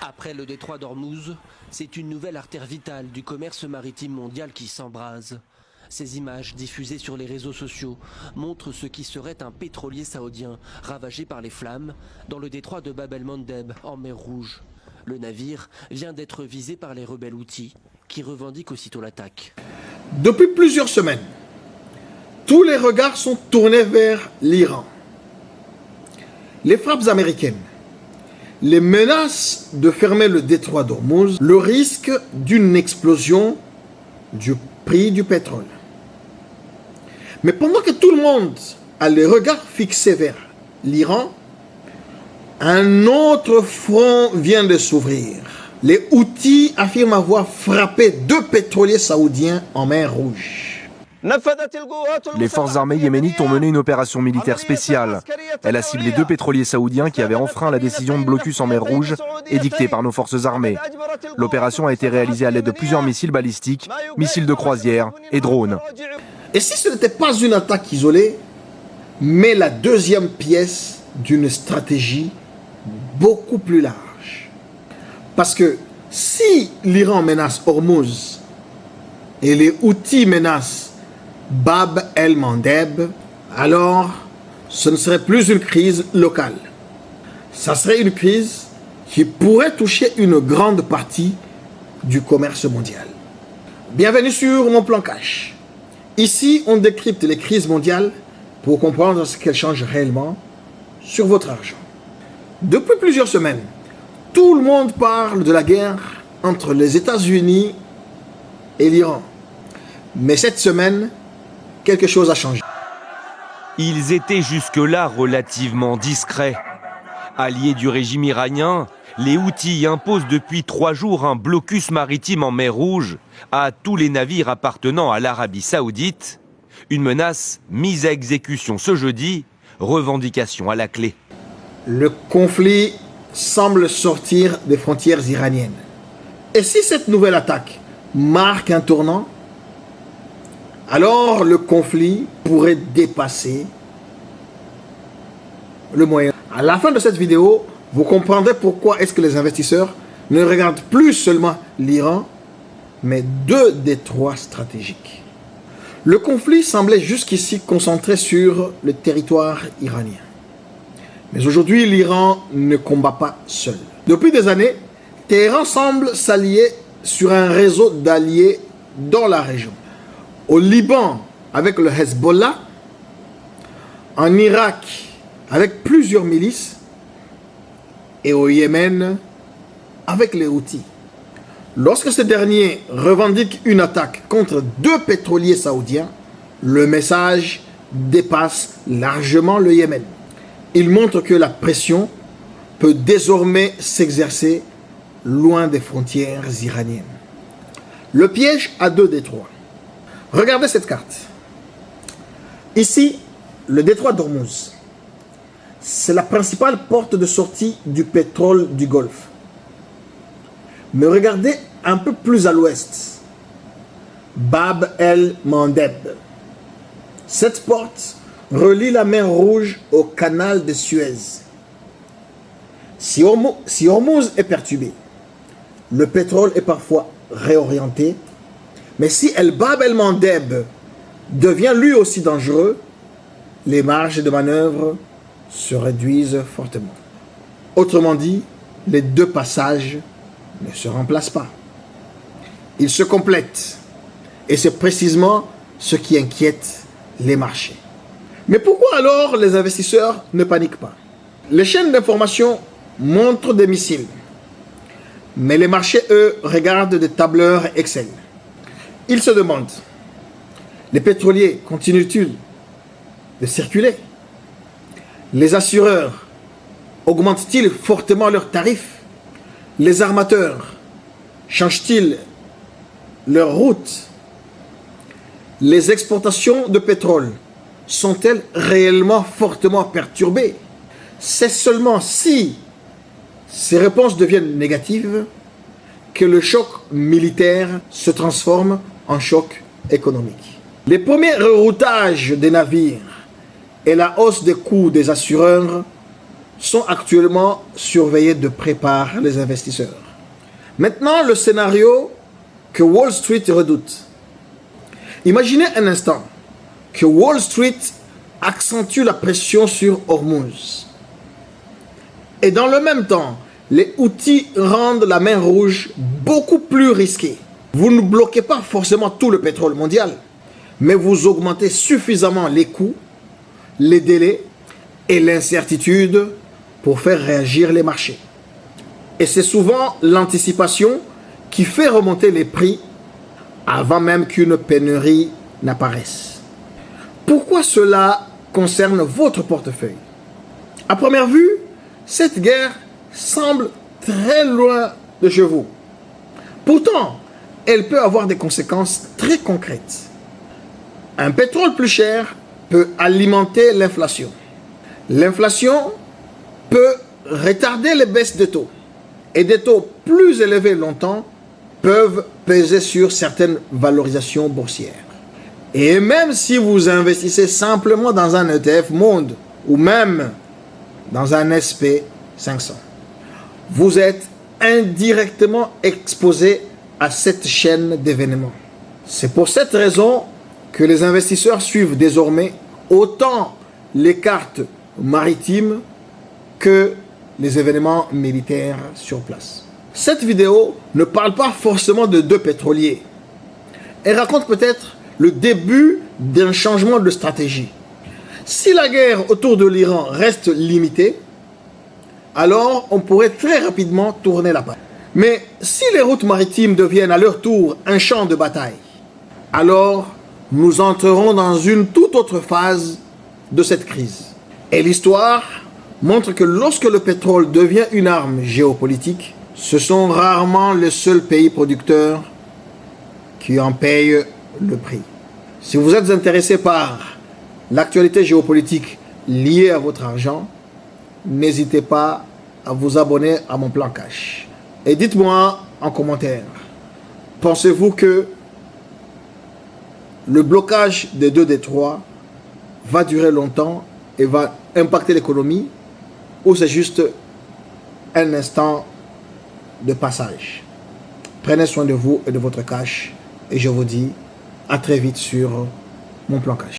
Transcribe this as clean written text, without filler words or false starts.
Après le détroit d'Ormuz, c'est une nouvelle artère vitale du commerce maritime mondial qui s'embrase. Ces images diffusées sur les réseaux sociaux montrent ce qui serait un pétrolier saoudien ravagé par les flammes dans le détroit de Bab el-Mandeb en mer Rouge. Le navire vient d'être visé par les rebelles houthis qui revendiquent aussitôt l'attaque. Depuis plusieurs semaines, tous les regards sont tournés vers l'Iran. Les frappes américaines, les menaces de fermer le détroit d'Ormuz, le risque d'une explosion du prix du pétrole. Mais pendant que tout le monde a les regards fixés vers l'Iran, un autre front vient de s'ouvrir. Les Houthis affirment avoir frappé 2 pétroliers saoudiens en mer Rouge. Les forces armées yéménites ont mené une opération militaire spéciale. Elle a ciblé 2 pétroliers saoudiens qui avaient enfreint la décision de blocus en mer Rouge édictée par nos forces armées. L'opération a été réalisée à l'aide de plusieurs missiles balistiques, missiles de croisière et drones. Et si ce n'était pas une attaque isolée, mais la deuxième pièce d'une stratégie beaucoup plus large. Parce que si l'Iran menace Ormuz et les Houthis menacent Bab el-Mandeb, alors ce ne serait plus une crise locale. Ça serait une crise qui pourrait toucher une grande partie du commerce mondial. Bienvenue sur Mon Plan Cash. Ici, on décrypte les crises mondiales pour comprendre ce qu'elles changent réellement sur votre argent. Depuis plusieurs semaines, tout le monde parle de la guerre entre les États-Unis et l'Iran. Mais cette semaine, quelque chose a changé. Ils étaient jusque-là relativement discrets. Alliés du régime iranien, les Houthis imposent depuis 3 jours un blocus maritime en mer Rouge à tous les navires appartenant à l'Arabie Saoudite. Une menace mise à exécution ce jeudi, revendication à la clé. Le conflit semble sortir des frontières iraniennes. Et si cette nouvelle attaque marque un tournant, alors le conflit pourrait dépasser le Moyen. À la fin de cette vidéo, vous comprendrez pourquoi est-ce que les investisseurs ne regardent plus seulement l'Iran, mais 2 détroits stratégiques. Le conflit semblait jusqu'ici concentré sur le territoire iranien. Mais aujourd'hui, l'Iran ne combat pas seul. Depuis des années, Téhéran semble s'allier sur un réseau d'alliés dans la région. Au Liban, avec le Hezbollah, en Irak, avec plusieurs milices, et au Yémen, avec les Houthis. Lorsque ces derniers revendiquent une attaque contre 2 pétroliers saoudiens, le message dépasse largement le Yémen. Il montre que la pression peut désormais s'exercer loin des frontières iraniennes. Le piège a 2 détroits. Regardez cette carte. Ici, le détroit d'Ormuz. C'est la principale porte de sortie du pétrole du Golfe. Mais regardez un peu plus à l'ouest. Bab el-Mandeb. Cette porte relie la mer Rouge au canal de Suez. Si Ormuz est perturbé, le pétrole est parfois réorienté. Mais si Bab el-Mandeb devient lui aussi dangereux, les marges de manœuvre se réduisent fortement. Autrement dit, les 2 passages ne se remplacent pas. Ils se complètent. Et c'est précisément ce qui inquiète les marchés. Mais pourquoi alors les investisseurs ne paniquent pas? Les chaînes d'information montrent des missiles. Mais les marchés, eux, regardent des tableurs Excel. Ils se demandent, les pétroliers continuent-ils de circuler? Les assureurs augmentent-ils fortement leurs tarifs? Les armateurs changent-ils leur route? Les exportations de pétrole sont-elles réellement fortement perturbées? C'est seulement si ces réponses deviennent négatives que le choc militaire se transforme en choc économique. Les premiers reroutages des navires et la hausse des coûts des assureurs sont actuellement surveillés de près par les investisseurs. Maintenant, le scénario que Wall Street redoute. Imaginez un instant que Wall Street accentue la pression sur Hormuz. Et dans le même temps, les Houthis rendent la mer Rouge beaucoup plus risquée. Vous ne bloquez pas forcément tout le pétrole mondial, mais vous augmentez suffisamment les coûts, les délais et l'incertitude pour faire réagir les marchés. Et c'est souvent l'anticipation qui fait remonter les prix avant même qu'une pénurie n'apparaisse. Pourquoi cela concerne votre portefeuille? À première vue, cette guerre semble très loin de chez vous. Pourtant, elle peut avoir des conséquences très concrètes. Un pétrole plus cher peut alimenter l'inflation. L'inflation peut retarder les baisses de taux. Et des taux plus élevés longtemps peuvent peser sur certaines valorisations boursières. Et même si vous investissez simplement dans un ETF Monde ou même dans un SP500, vous êtes indirectement exposé à cette chaîne d'événements. C'est pour cette raison que les investisseurs suivent désormais autant les cartes maritimes que les événements militaires sur place. Cette vidéo ne parle pas forcément de deux pétroliers. Elle raconte peut-être le début d'un changement de stratégie. Si la guerre autour de l'Iran reste limitée, alors on pourrait très rapidement tourner la page. Mais si les routes maritimes deviennent à leur tour un champ de bataille, alors nous entrerons dans une toute autre phase de cette crise. Et l'histoire montre que lorsque le pétrole devient une arme géopolitique, ce sont rarement les seuls pays producteurs qui en payent le prix. Si vous êtes intéressé par l'actualité géopolitique liée à votre argent, n'hésitez pas à vous abonner à mon plan cash. Et dites-moi en commentaire, pensez-vous que le blocage des deux détroits va durer longtemps et va impacter l'économie, ou c'est juste un instant de passage? Prenez soin de vous et de votre cash et je vous dis à très vite sur mon plan cash.